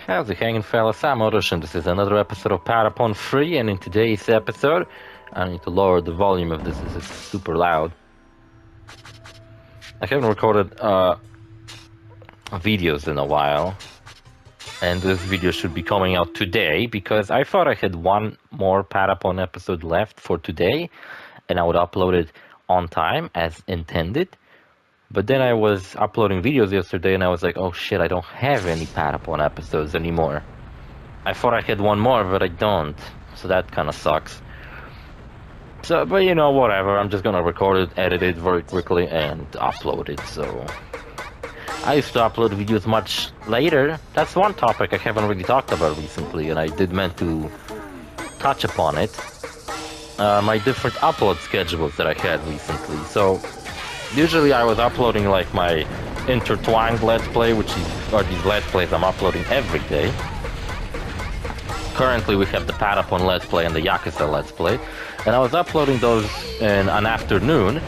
How's it hanging, fellas? I'm OrosZ, and this is another episode of Patapon 3, and in today's episode, I need to lower the volume of this, it's super loud. I haven't recorded videos in a while, and this video should be coming out today, because I thought I had one more Patapon episode left for today, and I would upload it on time, as intended. But then I was uploading videos yesterday, and I was like, oh shit, I don't have any Patapon episodes anymore. I thought I had one more, but I don't. So that kind of sucks. So, but you know, whatever. I'm just gonna record it, edit it very quickly, and upload it. So, I used to upload videos much later. That's one topic I haven't really talked about recently, and I did meant to touch upon it. My different upload schedules that I had recently. So, usually I was uploading like my intertwined Let's Play, are these Let's Plays I'm uploading every day. Currently we have the Patapon Let's Play and the Yakuza Let's Play, and I was uploading those in an afternoon,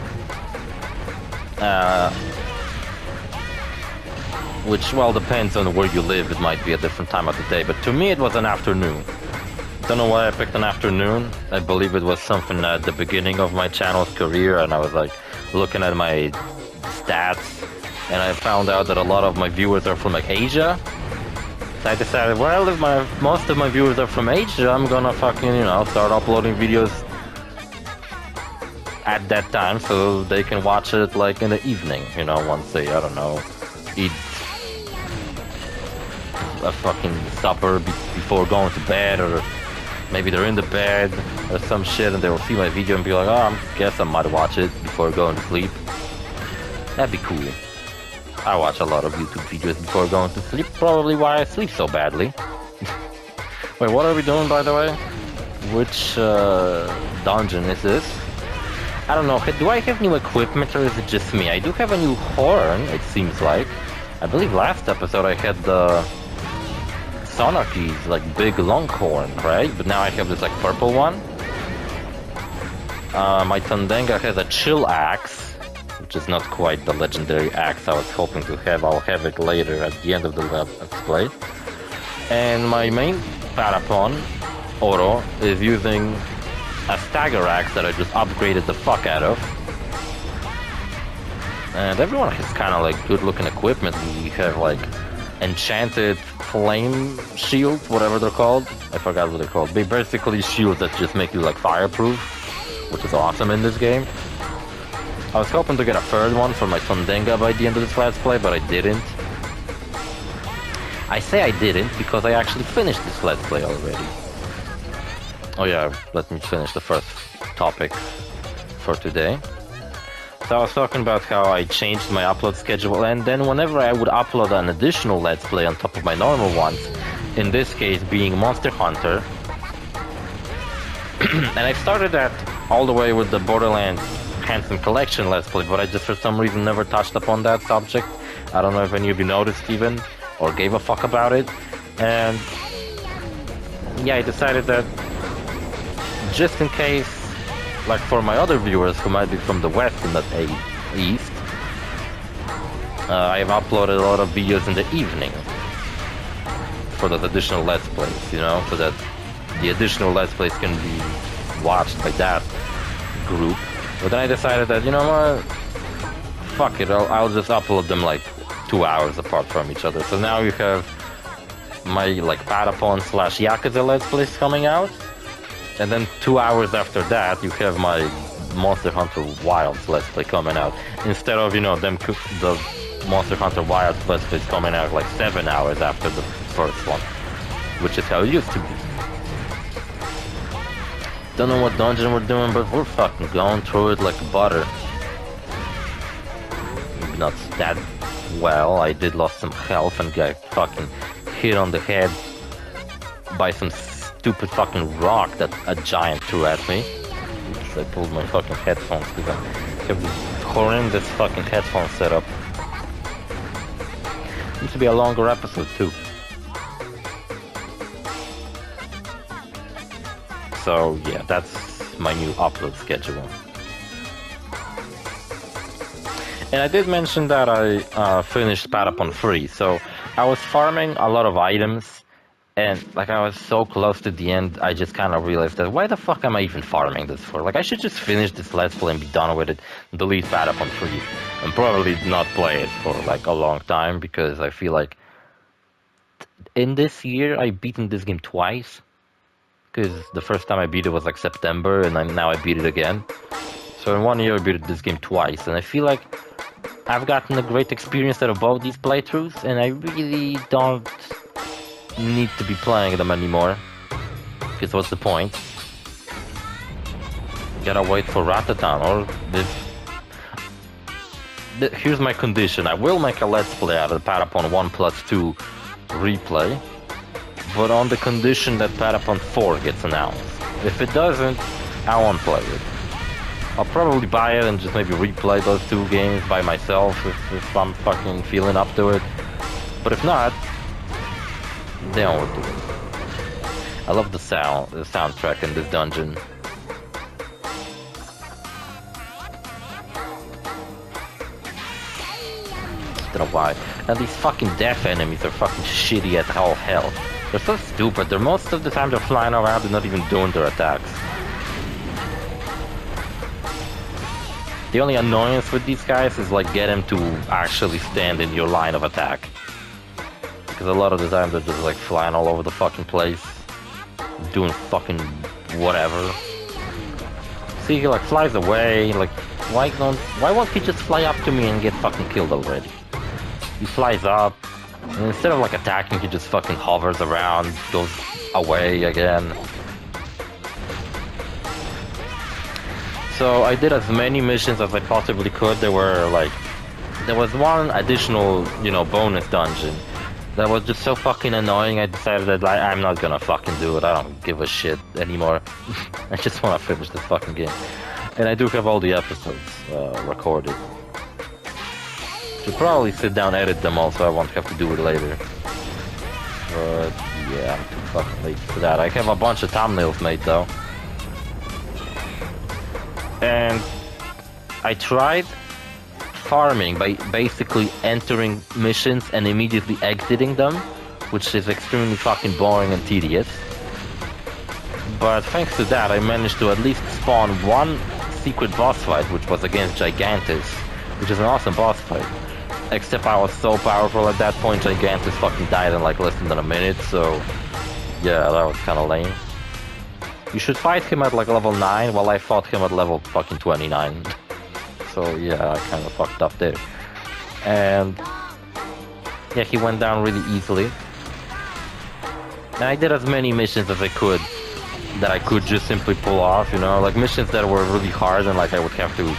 which, well, depends on where you live, it might be a different time of the day, but to me it was an afternoon. Don't know why I picked an afternoon. I believe it was something at the beginning of my channel's career, and I was like looking at my stats, and I found out that a lot of my viewers are from like Asia. So I decided, well, if most of my viewers are from Asia, I'm gonna fucking, start uploading videos at that time so they can watch it like in the evening, once they, I don't know, eat a fucking supper before going to bed, or maybe they're in the bed or some shit and they will see my video and be like, oh, I guess I might watch it before going to sleep. That'd be cool. I watch a lot of YouTube videos before going to sleep, probably why I sleep so badly. Wait, what are we doing, by the way? Which dungeon is this? I don't know, do I have new equipment or is it just me? I do have a new horn, it seems like. I believe last episode I had the Sonarchy's, like, big long horn, right? But now I have this, like, purple one. My Tandenga has a chill axe, which is not quite the legendary axe I was hoping to have. I'll have it later at the end of the Let's Play. And my main Patapon, Oro, is using a stagger axe that I just upgraded the fuck out of. And everyone has kind of like good looking equipment. We have like enchanted flame shields, whatever they're called. I forgot what they're called. They basically shields that just make you like fireproof, which is awesome in this game. I was hoping to get a third one for my Tandenga by the end of this Let's Play, but I didn't. I say I didn't because I actually finished this Let's Play already. Oh yeah, let me finish the first topic for today. So I was talking about how I changed my upload schedule, and then whenever I would upload an additional Let's Play on top of my normal ones, in this case being Monster Hunter, and I started that all the way with the Borderlands Handsome Collection Let's Play, but I just for some reason never touched upon that subject. I don't know if any of you noticed even, or gave a fuck about it, and yeah, I decided that just in case, like for my other viewers who might be from the west and not east, I've uploaded a lot of videos in the evening for those additional Let's Plays, so that the additional Let's Plays can be watched by that group. But then I decided that, you know what, fuck it, I'll just upload them like 2 hours apart from each other. So now you have my like Patapon / Yakuza Let's Plays coming out, and then 2 hours after that you have my Monster Hunter Wilds Let's Play coming out, instead of, the Monster Hunter Wilds Let's Plays coming out like 7 hours after the first one, which is how it used to be. Don't know what dungeon we're doing, but we're fucking going through it like butter. Maybe not that well. I did lost some health and got fucking hit on the head by some stupid fucking rock that a giant threw at me. Oops, I pulled my fucking headphones because I have this horrendous fucking headphone setup. Needs to be a longer episode too. So yeah, that's my new upload schedule. And I did mention that I finished Patapon 3, so I was farming a lot of items And like I was so close to the end, I just kind of realized that why the fuck am I even farming this for? Like I should just finish this Let's Play and be done with it, delete Patapon Free, and probably not play it for like a long time because I feel like in this year I've beaten this game twice. Because the first time I beat it was like September, and now I beat it again. So in 1 year I beat this game twice, and I feel like I've gotten a great experience out of both these playthroughs, and I really don't need to be playing them anymore. Because what's the point? Gotta wait for Ratatan, or this... Here's my condition. I will make a Let's Play out of Patapon 1+2 replay, but on the condition that Patapon 4 gets announced. If it doesn't, I won't play it. I'll probably buy it and just maybe replay those two games by myself if I'm fucking feeling up to it. But if not, they won't do it. I love the soundtrack in this dungeon. I don't know why. And these fucking death enemies are fucking shitty at all hell. They're so stupid. They're most of the time they're flying around and not even doing their attacks. The only annoyance with these guys is like get them to actually stand in your line of attack. Because a lot of the time they're just like flying all over the fucking place. Doing fucking whatever. See, he like flies away, like why won't he just fly up to me and get fucking killed already? He flies up, and instead of like attacking, he just fucking hovers around, goes away again. So I did as many missions as I possibly could. There was one additional, bonus dungeon that was just so fucking annoying. I decided that I'm not gonna fucking do it. I don't give a shit anymore. I just wanna finish this fucking game. And I do have all the episodes recorded. Should probably sit down and edit them all so I won't have to do it later. But yeah, I'm too fucking late for that. I have a bunch of thumbnails made though. And I tried farming by basically entering missions and immediately exiting them, which is extremely fucking boring and tedious. But thanks to that, I managed to at least spawn one secret boss fight, which was against Gigantus, which is an awesome boss fight. Except I was so powerful at that point, Gigantus fucking died in like less than a minute, so yeah, that was kinda lame. You should fight him at like level 9, while I fought him at level fucking 29. So yeah, I kinda fucked up there. And yeah, he went down really easily. And I did as many missions as I could that I could just simply pull off, like missions that were really hard and like I would have to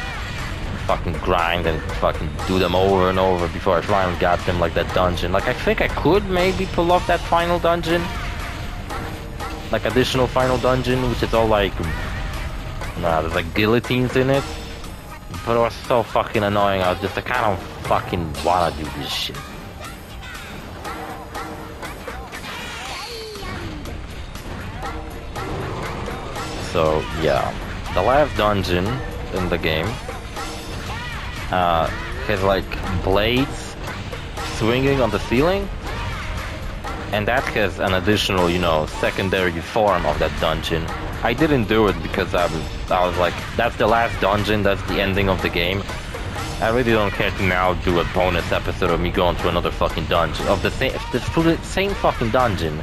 fucking grind and fucking do them over and over before I finally got them, like that dungeon. Like I think I could maybe pull off that final dungeon. Like additional final dungeon, which is all like, there's like guillotines in it. But it was so fucking annoying, I kind of fucking wanna do this shit. So yeah, the last dungeon in the game has like blades swinging on the ceiling, and that has an additional, secondary form of that dungeon. I didn't do it because I was like, that's the last dungeon, that's the ending of the game. I really don't care to now do a bonus episode of me going to another fucking dungeon of the same fucking dungeon,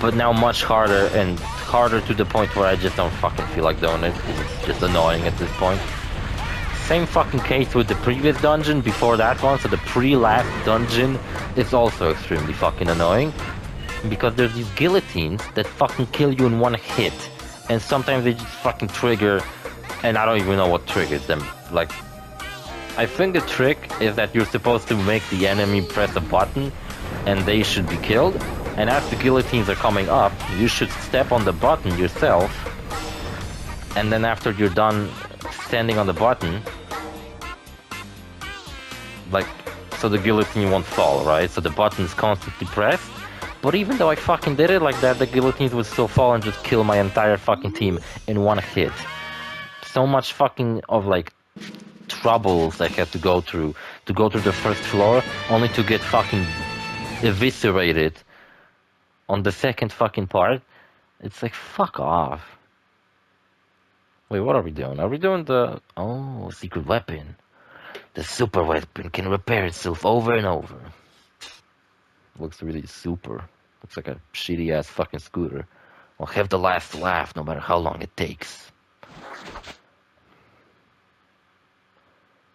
but now much harder and harder to the point where I just don't fucking feel like doing it. It's just annoying at this point. Same fucking case with the previous dungeon before that one, so the pre-last dungeon is also extremely fucking annoying. Because there's these guillotines that fucking kill you in one hit. And sometimes they just fucking trigger, and I don't even know what triggers them. Like, I think the trick is that you're supposed to make the enemy press a button, and they should be killed. And as the guillotines are coming up, you should step on the button yourself. And then after you're done standing on the button, like, so the guillotine won't fall, right? So the button's constantly pressed. But even though I fucking did it like that, the guillotines would still fall and just kill my entire fucking team in one hit. So much fucking of like troubles I had to go through the first floor, only to get fucking eviscerated on the second fucking part. It's like, fuck off. Wait, what are we doing? Are we doing the... Oh, secret weapon. The super weapon can repair itself over and over. Looks really super. Looks like a shitty ass fucking scooter. I'll have the last laugh no matter how long it takes.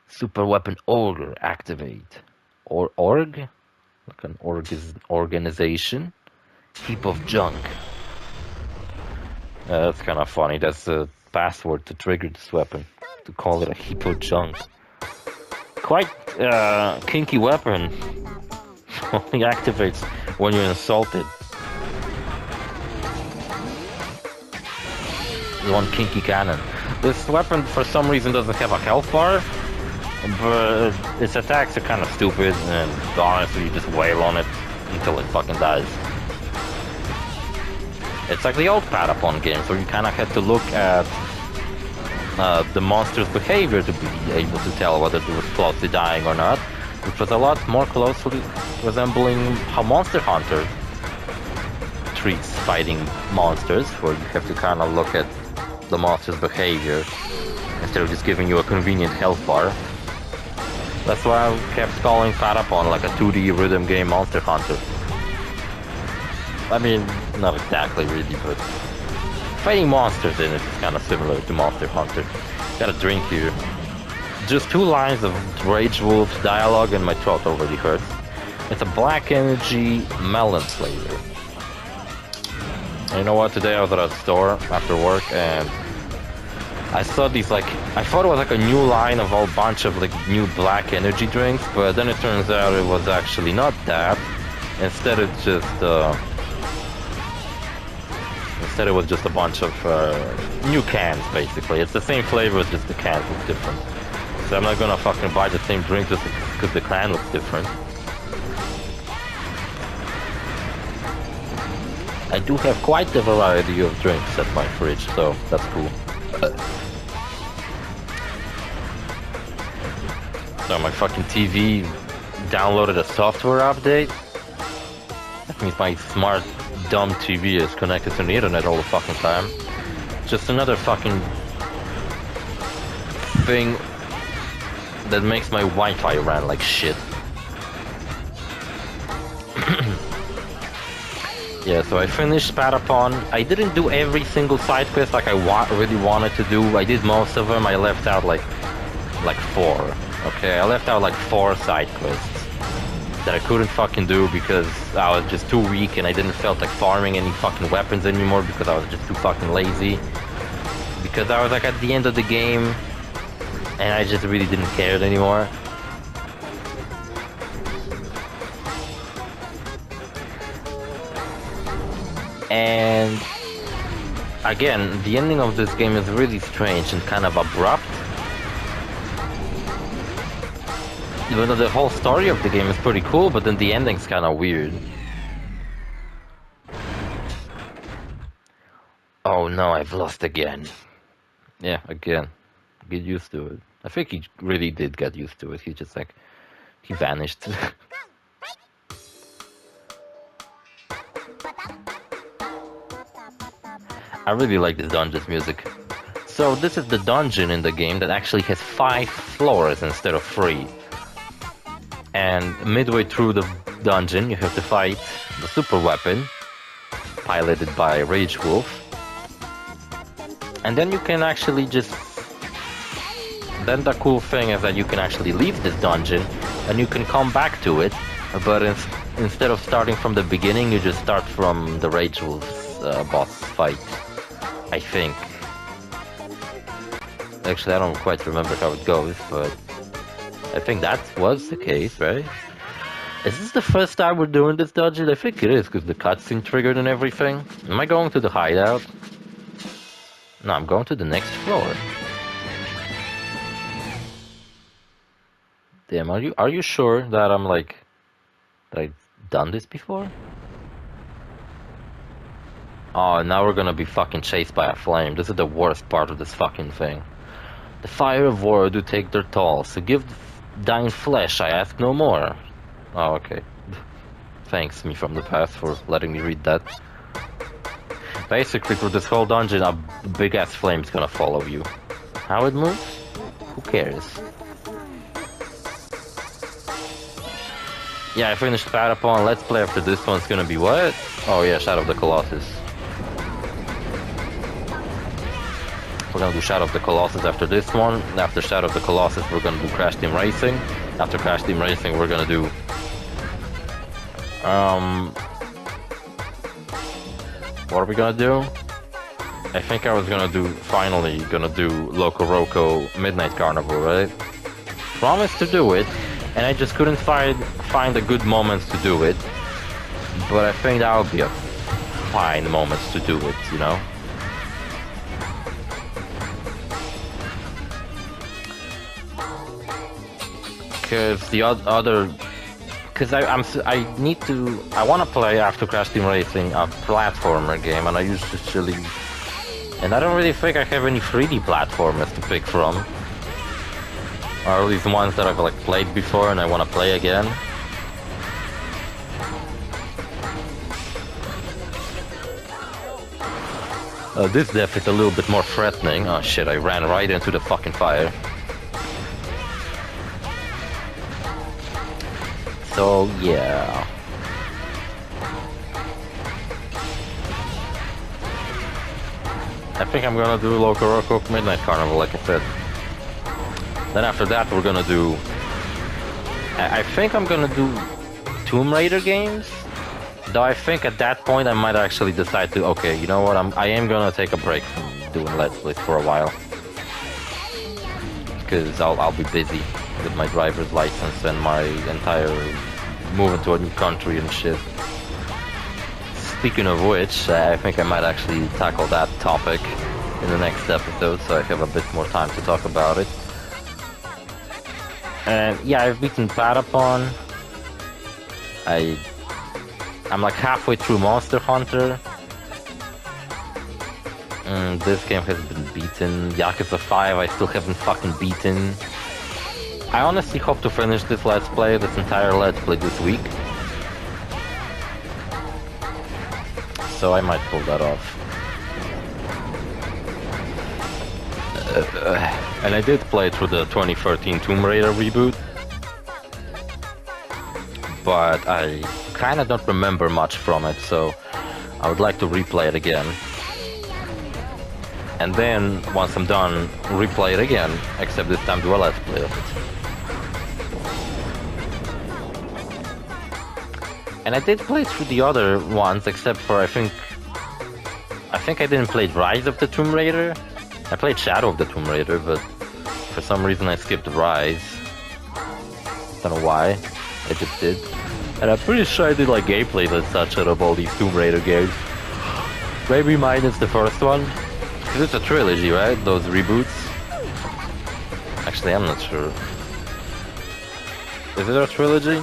Super weapon ogre activate. Or org? Like an organization. Heap of junk. That's kind of funny. That's the password to trigger this weapon. To call it a heap of junk. Quite kinky weapon. Only activates when you're insulted. One kinky cannon. This weapon for some reason doesn't have a health bar, but its attacks are kind of stupid, and honestly you just wail on it until it fucking dies. It's like the old Patapon games where you kind of had to look at the monster's behavior to be able to tell whether it was close to dying or not, which was a lot more closely resembling how Monster Hunter treats fighting monsters, where you have to kind of look at the monster's behavior instead of just giving you a convenient health bar. That's why I kept calling Patapon like a 2D rhythm game Monster Hunter. I mean, not exactly really, but fighting monsters in it is kind of similar to Monster Hunter. Got a drink here. Just 2 lines of Rage Wolf dialogue and my throat already hurts. It's a black energy melon flavor. And you know what? Today I was at a store after work and I saw these like, I thought it was like a new line of a whole bunch of like new black energy drinks, but then it turns out it was actually not that. Instead it was just a bunch of new cans basically. It's the same flavor, it's just the cans look different. So I'm not gonna fucking buy the same drink just because the can looks different. I do have quite a variety of drinks at my fridge, so that's cool. So my fucking TV downloaded a software update. That means my smart, dumb TV is connected to the internet all the fucking time. Just another fucking thing that makes my Wi-Fi run like shit. Yeah, so I finished Patapon. I didn't do every single side quest like I really wanted to do. I did most of them. I left out like 4. Okay, I left out like 4 side quests that I couldn't fucking do because I was just too weak and I didn't felt like farming any fucking weapons anymore because I was just too fucking lazy. Because I was like at the end of the game and I just really didn't care anymore. And again, the ending of this game is really strange and kind of abrupt. Even though the whole story of the game is pretty cool, but then the ending's kind of weird. Oh no, I've lost again. Yeah, again. Get used to it. I think he really did get used to it. He just like, he vanished. I really like this dungeon's music. So this is the dungeon in the game that actually has 5 floors instead of 3. And midway through the dungeon you have to fight the super weapon, piloted by Rage Wolf. And then you can actually just... Then the cool thing is that you can actually leave this dungeon and you can come back to it, but instead of starting from the beginning, you just start from the Rage Wolf's boss fight. I think. Actually, I don't quite remember how it goes, but I think that was the case, right? Is this the first time we're doing this dungeon? I think it is, because the cutscene triggered and everything. Am I going to the hideout? No, I'm going to the next floor. Damn, are you sure that I'm like... that I've done this before? Oh, now we're gonna be fucking chased by a flame. This is the worst part of this fucking thing. The fire of war do take their toll, so give dying flesh, I ask no more. Oh, okay. thanks me from the past for letting me read that. Basically, for this whole dungeon, a big-ass flame's gonna follow you. How it moves? Who cares? Yeah, I finished Patapon. Let's play after this one's gonna be what? Oh yeah, Shadow of the Colossus. We're gonna do Shadow of the Colossus after this one. After Shadow of the Colossus, we're gonna do Crash Team Racing. After Crash Team Racing, we're gonna do... What are we gonna do? I think I was finally gonna do Loco Roco Midnight Carnival, right? Promised to do it, and I just couldn't find a good moment to do it. But I think that would be a fine moment to do it, you know? Because the other... Because I want to play after Crash Team Racing a platformer game, and I usually... And I don't really think I have any 3D platformers to pick from. Or at least ones that I've like played before and I want to play again. This death is a little bit more threatening. Oh shit, I ran right into the fucking fire. So yeah. I think I'm gonna do Loco Roco Midnight Carnival, like I said. Then after that we're gonna do... I think I'm gonna do Tomb Raider games. Though I think at that point I might actually decide to, okay, you know what, I am gonna take a break from doing Let's Plays for a while. Because I'll be busy with my driver's license and my entire moving to a new country and shit. Speaking of which, I think I might actually tackle that topic in the next episode, so I have a bit more time to talk about it. And yeah, I've beaten Patapon. I'm like halfway through Monster Hunter. This game has been beaten. Yakuza 5 I still haven't fucking beaten. I honestly hope to finish this Let's Play, this entire Let's Play this week. So I might pull that off. And I did play through the 2013 Tomb Raider reboot. But I kinda don't remember much from it, so I would like to replay it again. And then, once I'm done, replay it again, except this time do a Let's Play of it. And I did play through the other ones, except for I think I didn't play Rise of the Tomb Raider. I played Shadow of the Tomb Raider, but for some reason I skipped Rise. Don't know why, I just did. And I'm pretty sure I did like gameplays and such out of all these Tomb Raider games. Maybe minus the first one. Because it's a trilogy, right? Those reboots. Actually, I'm not sure. Is it a trilogy?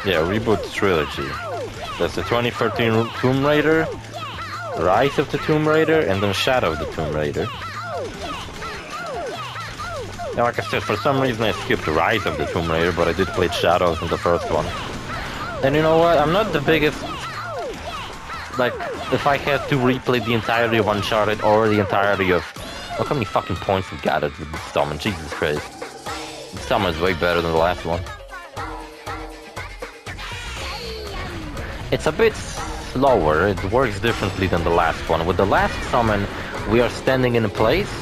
Yeah, reboot trilogy. That's the 2013 Tomb Raider, Rise of the Tomb Raider, and then Shadow of the Tomb Raider. Yeah, like I said, for some reason I skipped Rise of the Tomb Raider, but I did play Shadows in the first one. And you know what? I'm not the biggest... Like, if I had to replay the entirety of Uncharted or the entirety of... Look how many fucking points we gathered with this summon, Jesus Christ. The summon is way better than the last one. It's a bit slower, it works differently than the last one. With the last summon, we are standing in place.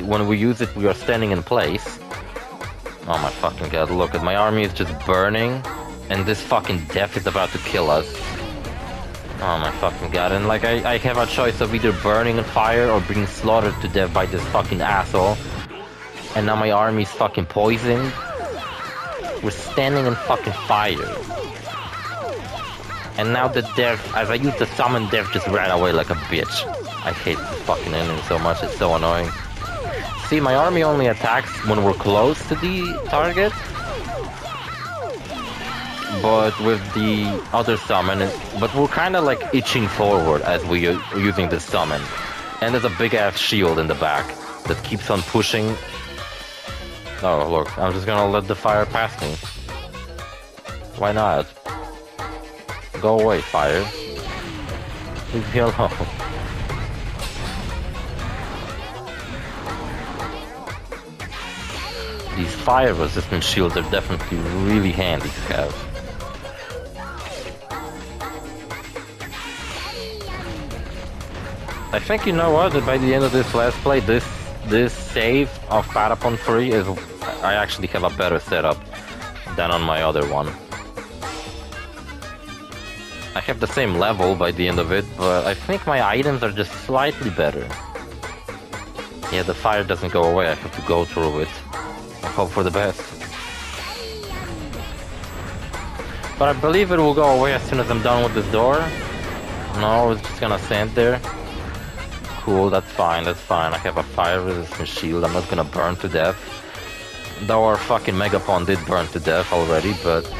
When we use it, we are standing in place. Oh my fucking god, look at my army is just burning. And this fucking death is about to kill us. Oh my fucking god, and like I have a choice of either burning in fire or being slaughtered to death by this fucking asshole. And now my army is fucking poisoned. We're standing in fucking fire. And now the death, as I used to summon, death just ran away like a bitch. I hate this fucking enemy so much, it's so annoying. See, my army only attacks when we're close to the target. But with the other summon, but we're kind of like itching forward as we're using this summon. And there's a big ass shield in the back. that keeps on pushing. Oh, look, I'm just gonna let the fire pass me. Why not? Go away, fire. Leave me alone. These fire-resistant shields are definitely really handy to have. I think, you know what, that by the end of this Let's Play, this save of Patapon 3 is... I actually have a better setup than on my other one. I have the same level by the end of it, but I think my items are just slightly better. Yeah, the fire doesn't go away, I have to go through it. I hope for the best. But I believe it will go away as soon as I'm done with this door. No, it's just gonna stand there. Cool, that's fine, that's fine. I have a fire-resistant shield, I'm not gonna burn to death. Though our fucking Megapon did burn to death already, but...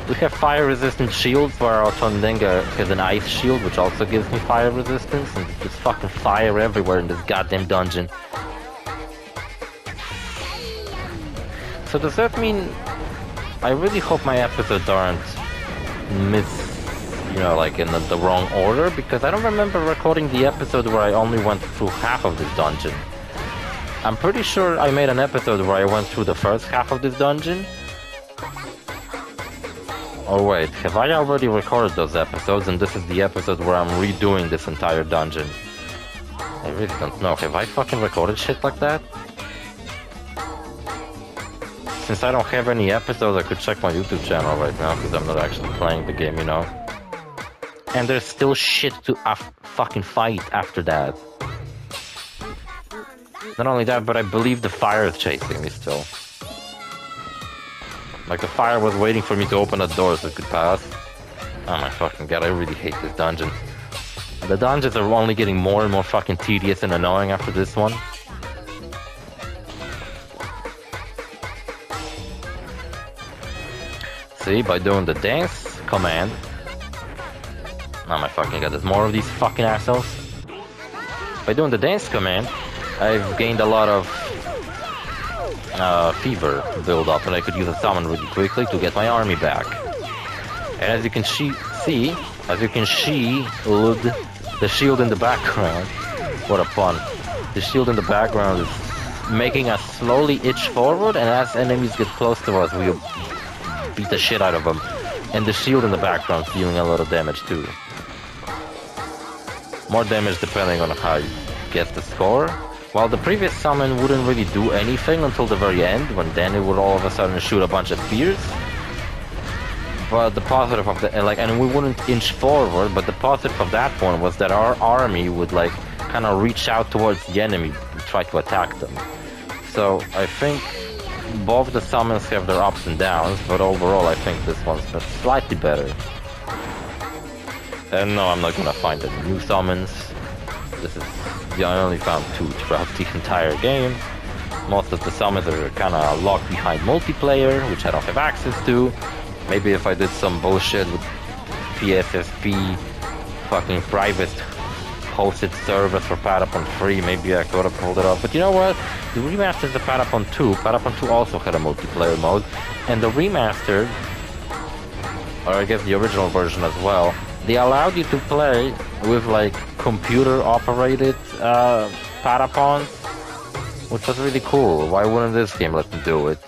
We have fire-resistant shields, where our Tondenga has an ice shield, which also gives me fire resistance, and there's just fucking fire everywhere in this goddamn dungeon. So does that mean... I really hope my episodes aren't like in the wrong order, because I don't remember recording the episode where I only went through half of this dungeon. I'm pretty sure I made an episode where I went through the first half of this dungeon. Oh wait, have I already recorded those episodes and this is the episode where I'm redoing this entire dungeon? I really don't know, have I fucking recorded shit like that? Since I don't have any episodes, I could check my YouTube channel right now, because I'm not actually playing the game, you know? And there's still shit to fucking fight after that. Not only that, but I believe the fire is chasing me still. Like the fire was waiting for me to open a door so it could pass. Oh my fucking god, I really hate this dungeon. The dungeons are only getting more and more fucking tedious and annoying after this one. See, by doing the dance command... Oh my fucking god, there's more of these fucking assholes. By doing the dance command, I've gained a lot of fever build up, and I could use a summon really quickly to get my army back. And as you can see, look, the shield in the background. What a pun. The shield in the background is making us slowly itch forward, and as enemies get close to us, we beat the shit out of them. And the shield in the background is dealing a lot of damage too. More damage depending on how you get the score. While the previous summon wouldn't really do anything until the very end, when then it would all of a sudden shoot a bunch of spears. But the positive of the and we wouldn't inch forward, but the positive of that one was that our army would kind of reach out towards the enemy and try to attack them. So I think both the summons have their ups and downs, but overall I think this one's slightly better. And no, I'm not gonna find any new summons. This is... I only found 2 throughout the entire game. Most of the summons are kind of locked behind multiplayer, which I don't have access to. Maybe if I did some bullshit with PSSP, fucking private hosted service for Patapon 3, maybe I could have pulled it off. But you know what? The remasters of Patapon 2, Patapon 2 also had a multiplayer mode, and the remastered, or I guess the original version as well, they allowed you to play with computer-operated Patapons, which was really cool. Why wouldn't this game let me do it?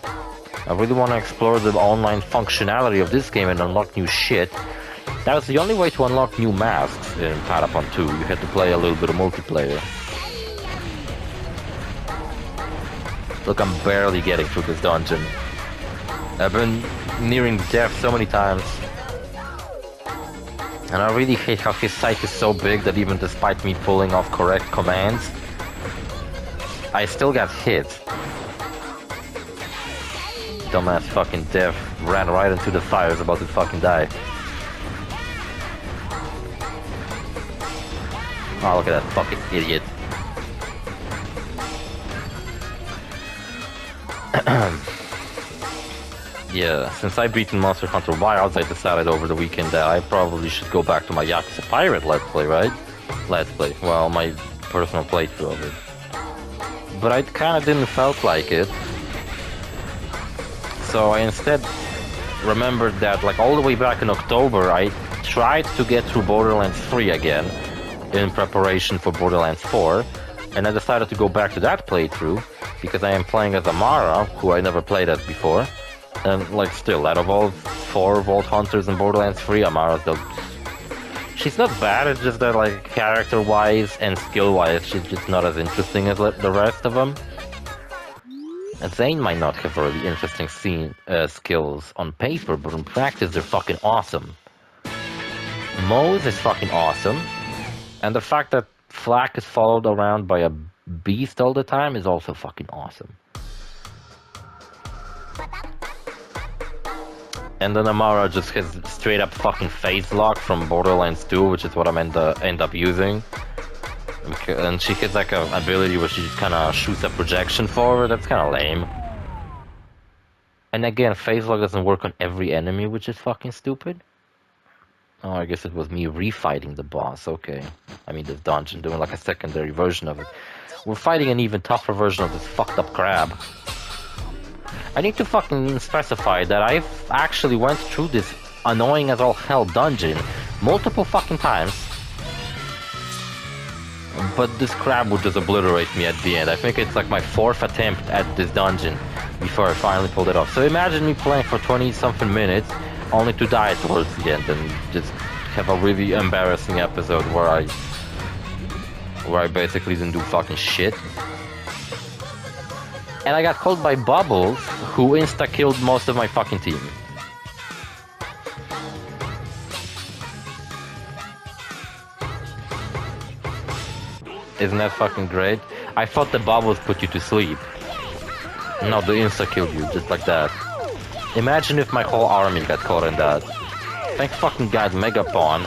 I really want to explore the online functionality of this game and unlock new shit. That was the only way to unlock new masks in Patapon 2. You had to play a little bit of multiplayer. Look, I'm barely getting through this dungeon. I've been nearing death so many times. And I really hate how his sight is so big that even despite me pulling off correct commands, I still got hit. Dumbass fucking dev ran right into the fire, is about to fucking die. Oh, look at that fucking idiot. Yeah, since I beat Monster Hunter Wilds, I decided over the weekend that I probably should go back to my Yakuza Pirate Let's Play, right? Let's Play, well, my personal playthrough of it. but I kind of didn't felt like it. So I instead remembered that, like, all the way back in October, I tried to get through Borderlands 3 again in preparation for Borderlands 4, and I decided to go back to that playthrough because I am playing as Amara, who I never played as before. And, like, still, out of all 4 Vault Hunters in Borderlands 3, Amara's the... She's not bad, it's just that, like, character-wise and skill-wise, she's just not as interesting as the rest of them. And Zane might not have really interesting skills on paper, but in practice they're fucking awesome. Moze is fucking awesome, and the fact that Flak is followed around by a beast all the time is also fucking awesome. And then Amara just has straight up fucking phase lock from Borderlands 2, which is what I'm end up using. And she has like an ability where she just kind of shoots a projection forward. That's kind of lame. And again, phase lock doesn't work on every enemy, which is fucking stupid. Oh, I guess it was me refighting the boss. Okay. I mean, this dungeon, doing like a secondary version of it. We're fighting an even tougher version of this fucked up crab. I need to fucking specify that I've actually went through this annoying as all hell dungeon multiple fucking times. But this crab would just obliterate me at the end. I think it's like my 4th attempt at this dungeon before I finally pulled it off. So imagine me playing for 20-something minutes only to die towards the end and just have a really embarrassing episode where I basically didn't do fucking shit. And I got called by Bubbles, who insta-killed most of my fucking team. Isn't that fucking great? I thought the Bubbles put you to sleep. No, the insta-killed you, just like that. Imagine if my whole army got caught in that. Thank fucking God Megapon,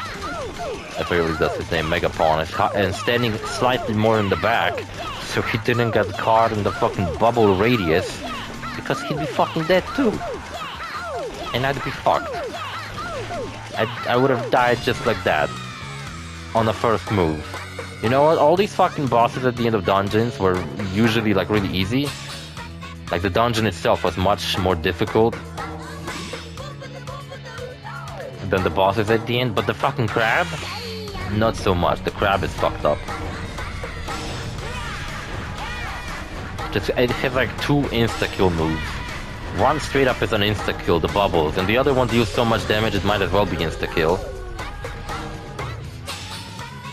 I believe that's his name, Megapon, is standing slightly more in the back, so he didn't get caught in the fucking bubble radius, because he'd be fucking dead too. And I'd be fucked. I would have died just like that, on the first move. You know what, all these fucking bosses at the end of dungeons were usually like really easy. Like the dungeon itself was much more difficult than the bosses at the end, but the fucking crab, not so much. The crab is fucked up. It has like 2 insta-kill moves. One straight up is an insta-kill, the Bubbles, and the other one deals so much damage it might as well be insta-kill.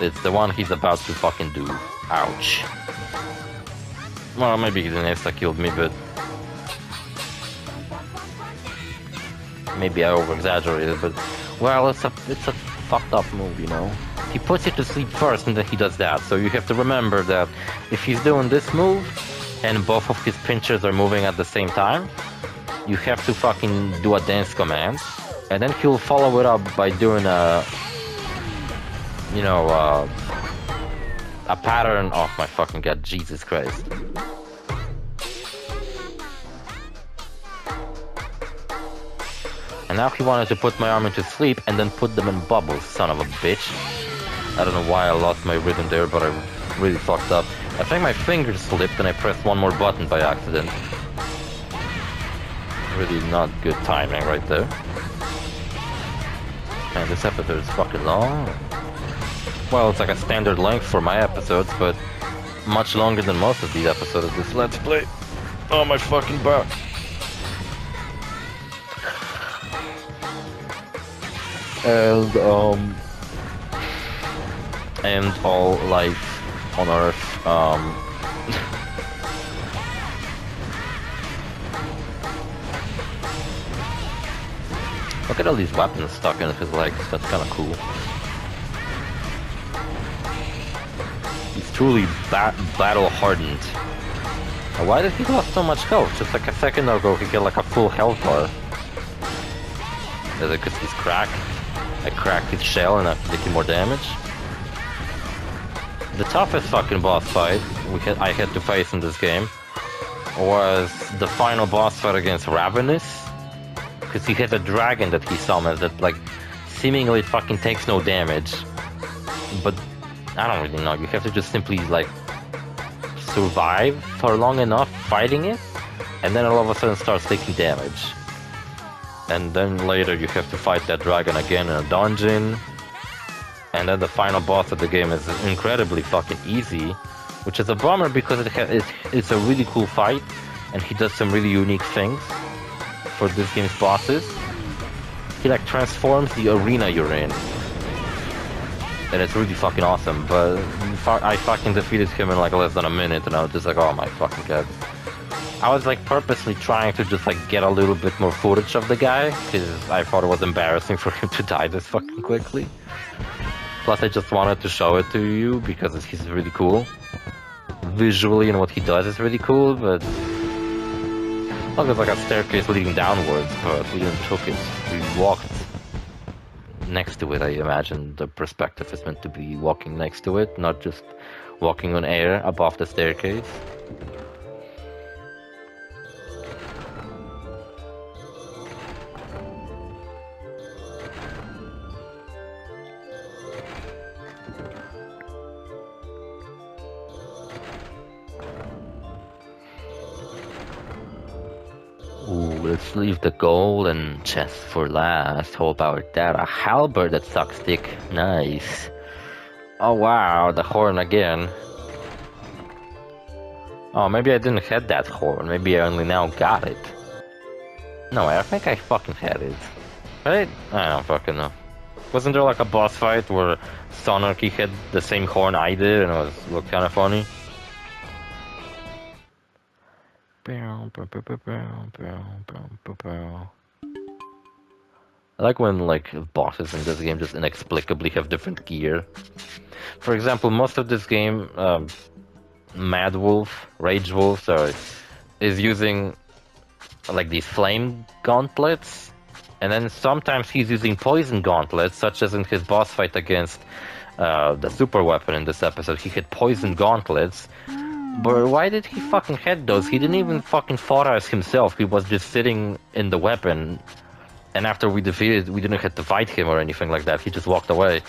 It's the one he's about to fucking do. Ouch. Well, maybe he didn't insta-killed me, but maybe I over-exaggerated, but well, it's a fucked up move, you know. He puts you to sleep first and then he does that, so you have to remember that if he's doing this move and both of his pinchers are moving at the same time, you have to fucking do a dance command, and then he'll follow it up by doing a, you know, a pattern. Oh my fucking God, Jesus Christ. And now he wanted to put my army to sleep and then put them in bubbles, son of a bitch. I don't know why I lost my rhythm there, but I really fucked up. I think my fingers slipped and I pressed one more button by accident. Really not good timing right there. Man, this episode is fucking long. Well, it's like a standard length for my episodes, but much longer than most of these episodes of this Let's Play. Oh, my fucking back. And all life on Earth, look at all these weapons stuck in his legs, that's kinda cool. He's truly battle hardened. Now, why did he lose so much health? Just like a second ago he got like a full health bar. Is it because he's cracked? I cracked his shell and I did him more damage? The toughest fucking boss fight I had to face in this game was the final boss fight against Ravenous, because he has a dragon that he summons that like seemingly fucking takes no damage, but I don't really know, you have to just simply like survive for long enough fighting it, and then all of a sudden starts taking damage. And then later you have to fight that dragon again in a dungeon. And then the final boss of the game is incredibly fucking easy, which is a bummer because it's a really cool fight, and he does some really unique things for this game's bosses. He like transforms the arena you're in, and it's really fucking awesome. But I fucking defeated him in like less than a minute, and I was just like, oh my fucking god. I was like purposely trying to just like get a little bit more footage of the guy, because I thought it was embarrassing for him to die this fucking quickly. Plus I just wanted to show it to you because he's really cool. Visually and what he does is really cool, but... Well, there's like a staircase leading downwards, but we didn't took it. We walked next to it, I imagine. The perspective is meant to be walking next to it, not just walking on air above the staircase. Let's leave the gold and chest for last. How about that? A halberd that sucks dick. Nice. Oh wow, the horn again. Oh, maybe I didn't have that horn. Maybe I only now got it. No, I think I fucking had it. Right? I don't fucking know. Wasn't there like a boss fight where Sonarchy had the same horn I did and it looked kind of funny? I like when like bosses in this game just inexplicably have different gear. For example, most of this game, Mad Wolf, Rage Wolf, sorry, is using like these flame gauntlets, and then sometimes he's using poison gauntlets, such as in his boss fight against the super weapon in this episode. He had poison gauntlets. But why did he fucking had those? He didn't even fucking fight us himself. He was just sitting in the weapon. And after we defeated, we didn't have to fight him or anything like that. He just walked away.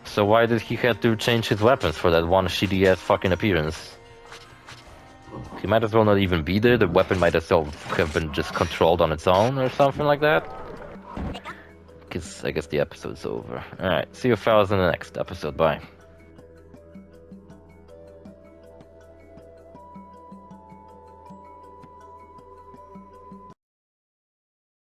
So why did he have to change his weapons for that one shitty ass fucking appearance? He might as well not even be there. The weapon might as well have been just controlled on its own or something like that. Because I guess the episode's over. Alright, see you fellas in the next episode. Bye.